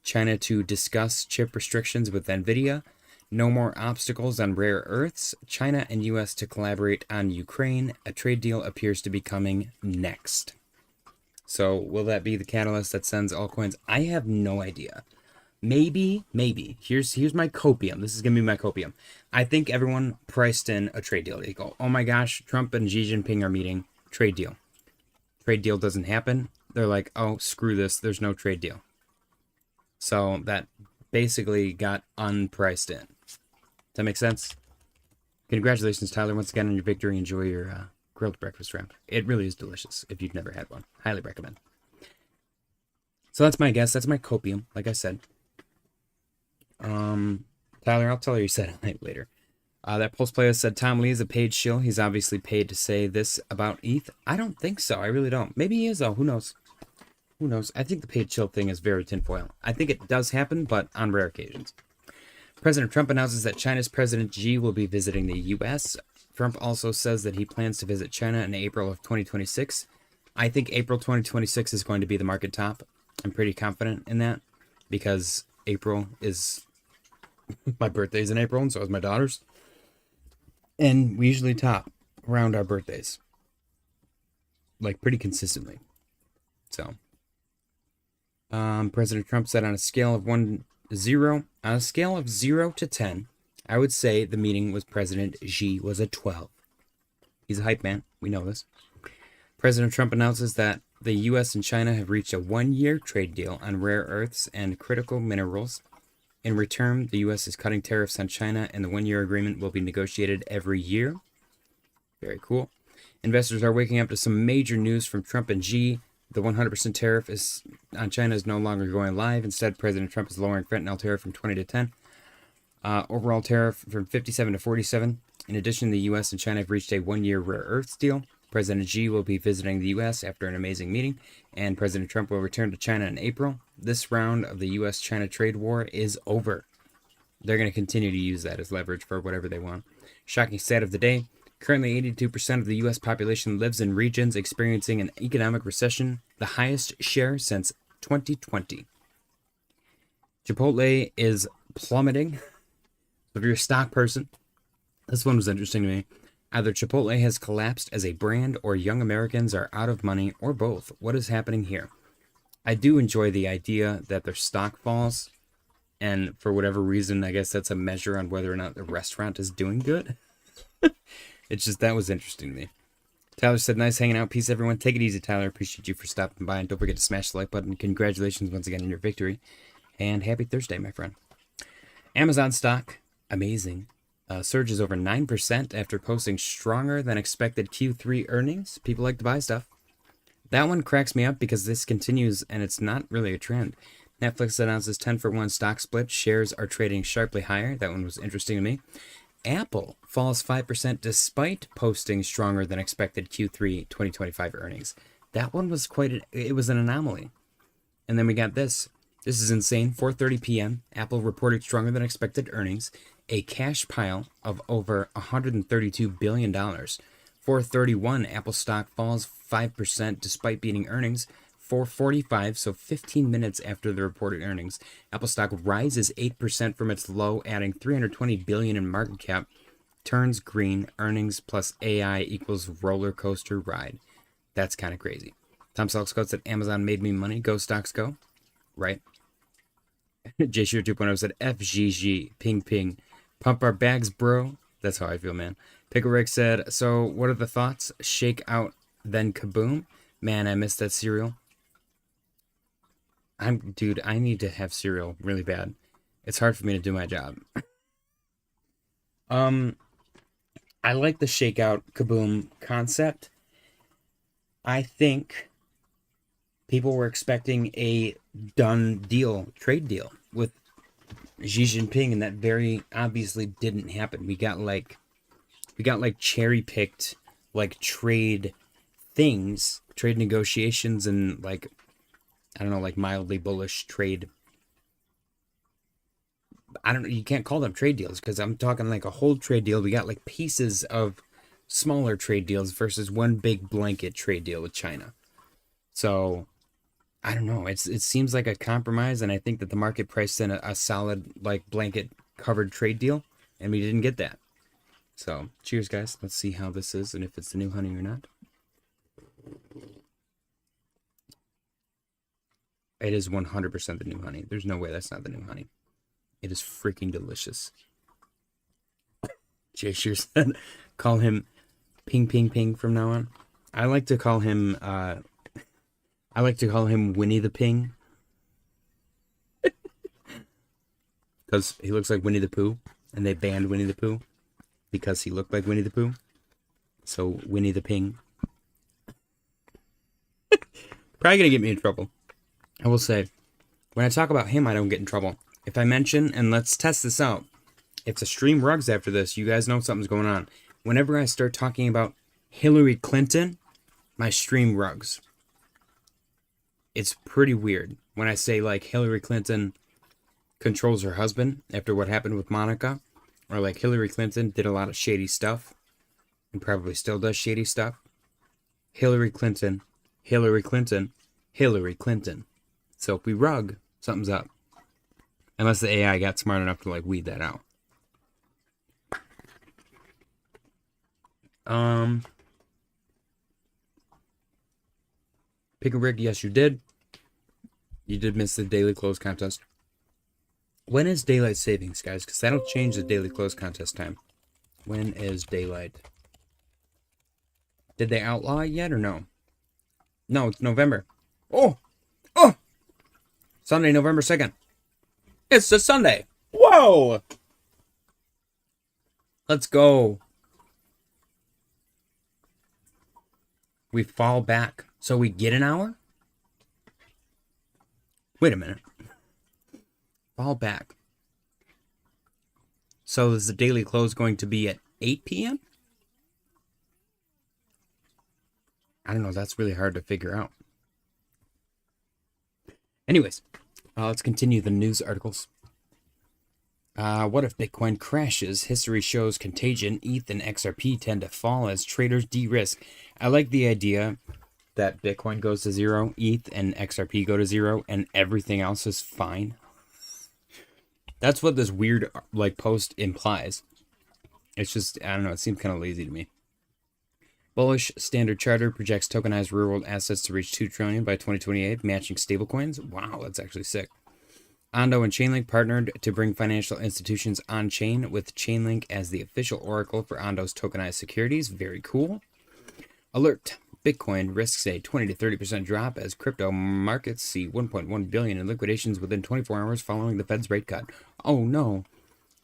China to discuss chip restrictions with NVIDIA. No more obstacles on rare earths. China and U.S. to collaborate on Ukraine. A trade deal appears to be coming next. So will that be the catalyst that sends altcoins? I have no idea. Maybe. Here's my copium. This is going to be my copium. I think everyone priced in a trade deal. They go, oh my gosh, Trump and Xi Jinping are meeting. Trade deal. Trade deal doesn't happen. They're like, oh, screw this. There's no trade deal. So that basically got unpriced in. Does that make sense? Congratulations, Tyler, once again on your victory. Enjoy your grilled breakfast wrap. It really is delicious if you've never had one. Highly recommend. So that's my guess. That's my copium, like I said. Tyler, I'll tell you said it later. That Pulse player said Tom Lee is a paid shill. He's obviously paid to say this about ETH. I don't think so. I really don't. Maybe he is, though. Who knows? Who knows? I think the paid shill thing is very tinfoil. I think it does happen, but on rare occasions. President Trump announces that China's President Xi will be visiting the U.S. Trump also says that he plans to visit China in April of 2026. I think April 2026 is going to be the market top. I'm pretty confident in that because April is... my birthday's in April, and so is my daughter's. And we usually top around our birthdays. Like, pretty consistently. So... President Trump said on a scale of 0 to 10, I would say the meeting with President Xi was a 12. He's a hype man. We know this. President Trump announces that the U.S. and China have reached a 1-year trade deal on rare earths and critical minerals. In return, the U.S. is cutting tariffs on China, and the 1-year agreement will be negotiated every year. Very cool. Investors are waking up to some major news from Trump and Xi. The 100% tariff on China is no longer going live. Instead, President Trump is lowering fentanyl tariff from 20 to 10. Overall tariff from 57 to 47. In addition, the U.S. and China have reached a 1-year rare earths deal. President Xi will be visiting the U.S. after an amazing meeting, and President Trump will return to China in April. This round of the U.S.-China trade war is over. They're going to continue to use that as leverage for whatever they want. Shocking stat of the day. Currently, 82% of the U.S. population lives in regions experiencing an economic recession, the highest share since 2020. Chipotle is plummeting. So if you're a stock person, this one was interesting to me. Either Chipotle has collapsed as a brand or young Americans are out of money or both. What is happening here? I do enjoy the idea that their stock falls. And for whatever reason, I guess that's a measure on whether or not the restaurant is doing good. It's just, that was interesting to me. Tyler said, nice hanging out. Peace, everyone. Take it easy, Tyler. Appreciate you for stopping by. And don't forget to smash the like button. Congratulations once again on your victory. And happy Thursday, my friend. Amazon stock, amazing. Surges over 9% after posting stronger than expected Q3 earnings. People like to buy stuff. That one cracks me up because this continues and it's not really a trend. Netflix announces 10-for-1 stock split. Shares are trading sharply higher. That one was interesting to me. Apple falls 5% despite posting stronger than expected Q3 2025 earnings. That one was it was an anomaly. And then we got this. This is insane. 4:30 p.m. Apple reported stronger than expected earnings. A cash pile of over $132 billion. 4:31 Apple stock falls 5% despite beating earnings. 4:45, so 15 minutes after the reported earnings, Apple stock rises 8% from its low, adding $320 billion in market cap. Turns green. Earnings plus AI equals roller coaster ride. That's kind of crazy. Tom Selks said Amazon made me money. Go stocks go. Right. JShear 2.0 said FGG. Ping ping. Pump our bags, bro. That's how I feel, man. Pickle Rick said, so what are the thoughts? Shake out, then kaboom. Man, I missed that cereal. Dude, I need to have cereal really bad. It's hard for me to do my job. I like the shakeout kaboom concept. I think people were expecting a done deal, trade deal with Xi Jinping, and that very obviously didn't happen. We got like cherry picked like trade things, trade negotiations, and like I don't know, like mildly bullish trade. I don't know, you can't call them trade deals because I'm talking like a whole trade deal. We got like pieces of smaller trade deals versus one big blanket trade deal with China. So I don't know. It seems like a compromise, and I think that the market priced in a solid like blanket covered trade deal, and we didn't get that. So cheers, guys. Let's see how this is and if it's the new honey or not. It is 100% the new honey. There's no way that's not the new honey. It is freaking delicious. Jay Shear said, call him Ping Ping Ping from now on. I like to call him Winnie the Ping. Because he looks like Winnie the Pooh, and they banned Winnie the Pooh because he looked like Winnie the Pooh. So Winnie the Ping. Probably gonna get me in trouble. I will say, when I talk about him, I don't get in trouble. If I mention, and let's test this out, if the stream rugs after this, you guys know something's going on. Whenever I start talking about Hillary Clinton, my stream rugs. It's pretty weird when I say like Hillary Clinton controls her husband after what happened with Monica, or like Hillary Clinton did a lot of shady stuff and probably still does shady stuff. Hillary Clinton, Hillary Clinton, Hillary Clinton. So if we rug, something's up. Unless the AI got smart enough to like weed that out. Pick a rig, yes you did. You did miss the daily close contest. When is daylight savings, guys? Because that'll change the daily close contest time. When is daylight? Did they outlaw it yet or no? No, it's November. Oh! Sunday, November 2nd. It's a Sunday. Whoa! Let's go. We fall back. So we get an hour? Wait a minute. Fall back. So is the daily close going to be at 8 p.m.? I don't know. That's really hard to figure out. Anyways, let's continue the news articles. What if Bitcoin crashes? History shows contagion. ETH and XRP tend to fall as traders de-risk. I like the idea that Bitcoin goes to zero, ETH and XRP go to zero, and everything else is fine. That's what this weird like post implies. It's just, I don't know, it seems kind of lazy to me. Bullish Standard Chartered projects tokenized real-world assets to reach $2 trillion by 2028, matching stablecoins. Wow, that's actually sick. Ondo and Chainlink partnered to bring financial institutions on-chain with Chainlink as the official oracle for Ondo's tokenized securities. Very cool. Alert. Bitcoin risks a 20 to 30% drop as crypto markets see 1.1 billion in liquidations within 24 hours following the Fed's rate cut. Oh no.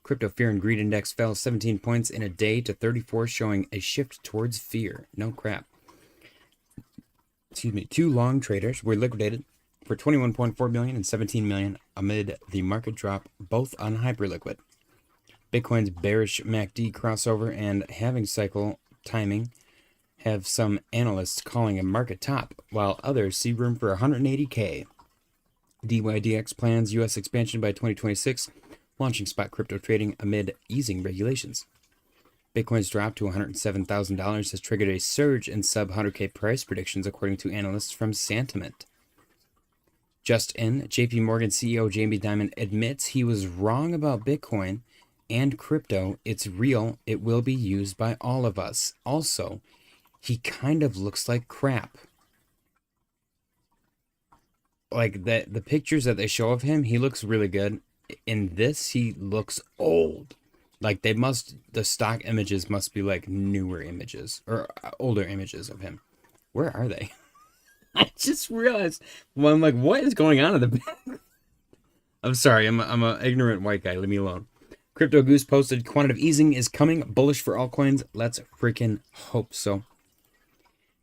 Crypto Fear and Greed Index fell 17 points in a day to 34, showing a shift towards fear. No crap. Excuse me. 2 long traders were liquidated for 21.4 billion and 17 million amid the market drop, both on Hyperliquid. Bitcoin's bearish MACD crossover and halving cycle timing have some analysts calling a market top, while others see room for 180K. DYDX plans U.S. expansion by 2026, launching spot crypto trading amid easing regulations. Bitcoin's drop to $107,000 has triggered a surge in sub-100K price predictions, according to analysts from Santiment. Just in, JP Morgan CEO Jamie Dimon admits he was wrong about Bitcoin and crypto. It's real. It will be used by all of us. Also, he kind of looks like crap. Like the pictures that they show of him, he looks really good. In this, he looks old. Like the stock images must be like newer images or older images of him. Where are they? I just realized. Well, I'm like, what is going on in the back? I'm sorry. I'm a ignorant white guy. Leave me alone. Crypto Goose posted, quantitative easing is coming, bullish for altcoins. Let's freaking hope so.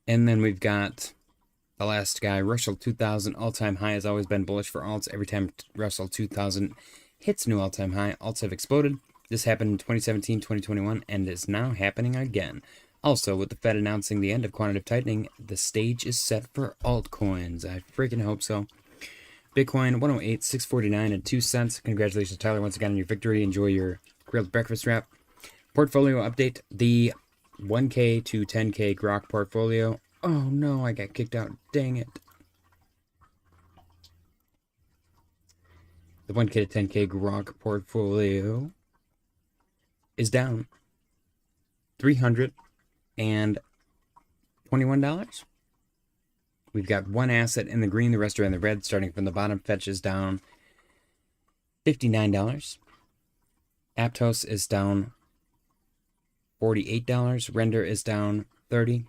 And then we've got the last guy, Russell 2000, all-time high has always been bullish for alts. Every time Russell 2000 hits new all-time high, alts have exploded. This happened in 2017, 2021, and is now happening again. Also, with the Fed announcing the end of quantitative tightening, the stage is set for altcoins. I freaking hope so. Bitcoin 108, 649 and 2 cents. Congratulations, Tyler, once again on your victory. Enjoy your grilled breakfast wrap. Portfolio update. The 1K to 10K Grok portfolio. Oh no, I got kicked out. Dang it. The 1K to 10K Grok portfolio is down $321. We've got one asset in the green, the rest are in the red. Starting from the bottom, Fetch is down $59. Aptos is down $48. Render is down 40.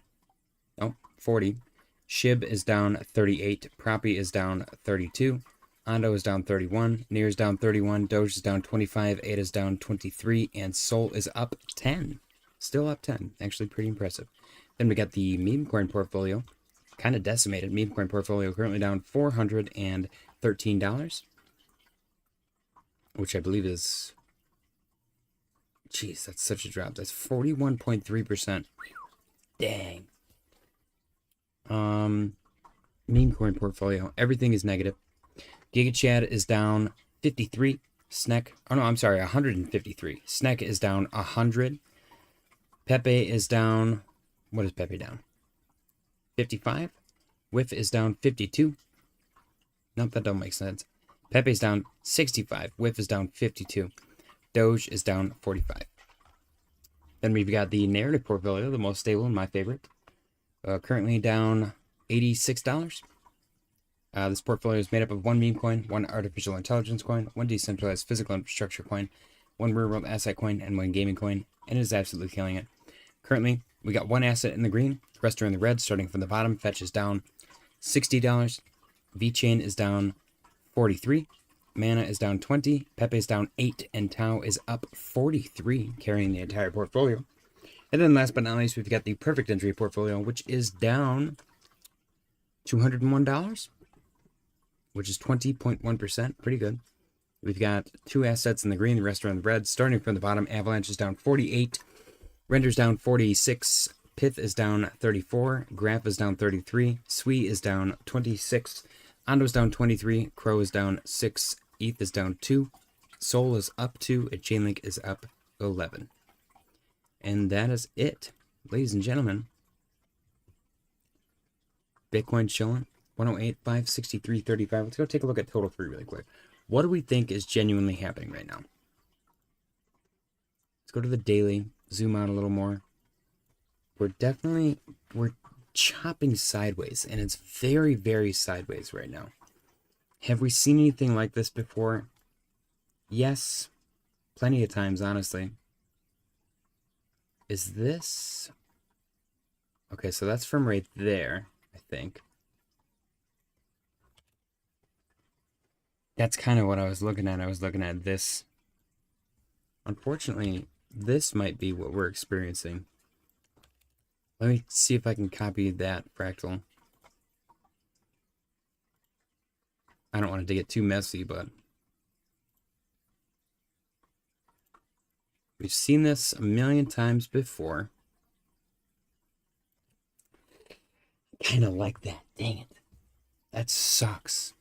Shib is down 38. Proppy is down 32. Ondo is down 31. Near is down 31. Doge is down 25. ADA is down 23. And Sol is up 10. Still up 10. Actually pretty impressive. Then we got the meme coin portfolio. Kind of decimated. Meme coin portfolio currently down $413. Which I believe is... Jeez, that's such a drop. That's 41.3%. Dang. Meme coin portfolio. Everything is negative. GigaChad is down 53. Snek. Oh no, I'm sorry, 153. Snek is down 100. Pepe is down. What is Pepe down? 55. Whiff is down 52. Nope, that don't make sense. Pepe's down 65. Whiff is down 52. Doge is down 45. Then we've got the narrative portfolio, the most stable and my favorite. Currently down $86. This portfolio is made up of one meme coin, one artificial intelligence coin, one decentralized physical infrastructure coin, one real world asset coin, and one gaming coin, and it is absolutely killing it. Currently, we got one asset in the green, the rest are in the red, starting from the bottom. Fetch is down $60. VeChain is down 43. Mana is down 20. Pepe is down 8. And Tau is up 43, carrying the entire portfolio. And then last but not least, we've got the perfect entry portfolio, which is down $201, which is 20.1%. Pretty good. We've got two assets in the green, the rest are in the red. Starting from the bottom, Avalanche is down 48. Render's down 46. Pith is down 34. Graph is down 33. Sui is down 26. Ondo's down 23. Crow is down 6. ETH is down 2. Sol is up 2. And Chainlink is up 11. And that is it, ladies and gentlemen. Bitcoin chilling. 108, 563, 35. Let's go take a look at total 3 really quick. What do we think is genuinely happening right now? Let's go to the daily. Zoom out a little more. We're chopping sideways, and it's very, very sideways right now. Have we seen anything like this before? Yes, plenty of times, honestly. Is this... Okay, so that's from right there, I think. That's kind of what I was looking at. I was looking at this. Unfortunately, this might be what we're experiencing. Let me see if I can copy that fractal. I don't want it to get too messy, but we've seen this a million times before. Kind of like that. Dang it. That sucks.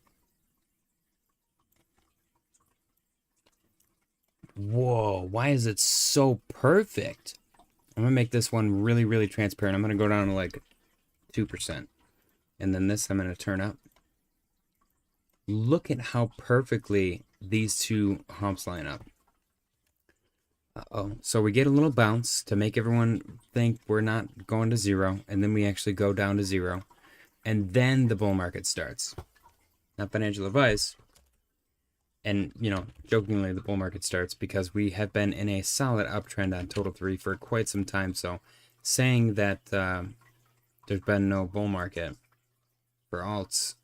Whoa, why is it so perfect? I'm going to make this one really, really transparent. I'm going to go down to like 2%. And then this I'm going to turn up. Look at how perfectly these two humps line up. Uh-oh. So we get a little bounce to make everyone think we're not going to zero. And then we actually go down to zero. And then the bull market starts. Not financial advice. And, you know, jokingly, the bull market starts because we have been in a solid uptrend on Total 3 for quite some time. So saying that there's been no bull market for alts,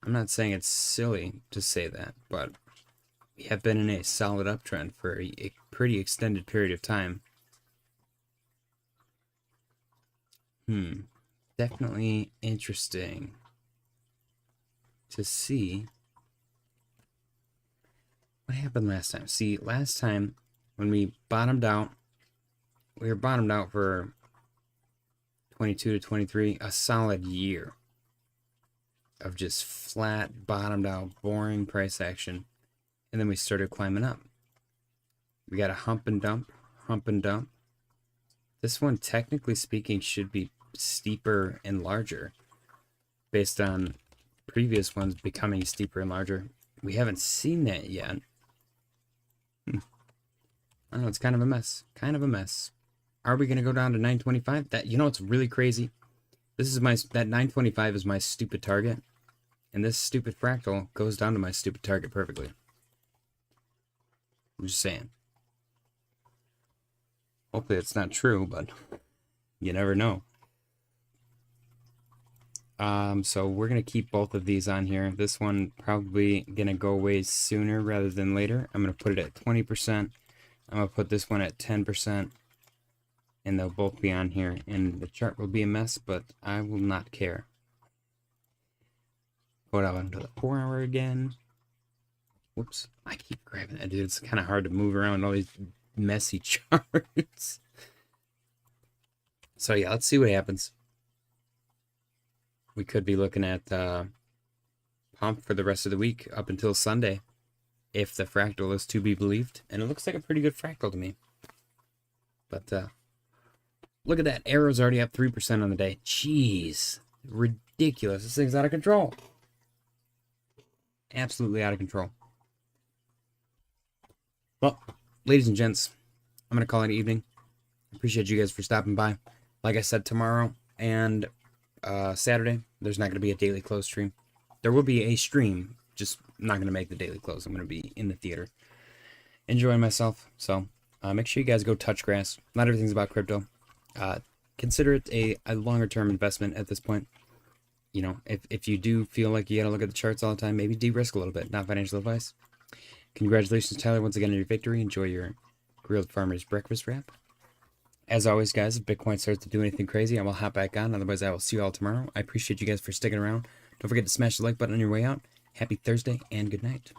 I'm not saying it's silly to say that, but we have been in a solid uptrend for a pretty extended period of time. Definitely interesting to see what happened last time. See, last time when we bottomed out, we were bottomed out for 22 to 23, a solid year of just flat, bottomed out, boring price action. And then we started climbing up. We got a hump and dump, hump and dump. This one, technically speaking, should be steeper and larger based on previous ones becoming steeper and larger. We haven't seen that yet. I don't know, it's kind of a mess. Kind of a mess. Are we going to go down to 925? That, you know, it's really crazy. This is that 925 is my stupid target. And this stupid fractal goes down to my stupid target perfectly. I'm just saying. Hopefully it's not true, but you never know. So we're going to keep both of these on here. This one probably going to go away sooner rather than later. I'm going to put it at 20%. I'm going to put this one at 10%. And they'll both be on here. And the chart will be a mess, but I will not care. Go out into the 4 hour again. Whoops. I keep grabbing that, dude. It's kind of hard to move around all these messy charts. So yeah, let's see what happens. We could be looking at pump for the rest of the week up until Sunday, if the fractal is to be believed. And it looks like a pretty good fractal to me. But look at that. Arrow's already up 3% on the day. Jeez. Ridiculous. This thing's out of control. Absolutely out of control. Well, ladies and gents, I'm going to call it an evening. Appreciate you guys for stopping by. Like I said, tomorrow and Saturday, there's not going to be a daily close stream. There will be a stream, just not going to make the daily close. I'm going to be in the theater enjoying myself. So make sure you guys go touch grass. Not everything's about crypto. Consider it a longer term investment at this point. You know, if you do feel like you got to look at the charts all the time, maybe de-risk a little bit. Not financial advice. Congratulations, Tyler, once again on your victory. Enjoy your grilled farmer's breakfast wrap. As always, guys, if Bitcoin starts to do anything crazy, I will hop back on. Otherwise, I will see you all tomorrow. I appreciate you guys for sticking around. Don't forget to smash the like button on your way out. Happy Thursday and good night.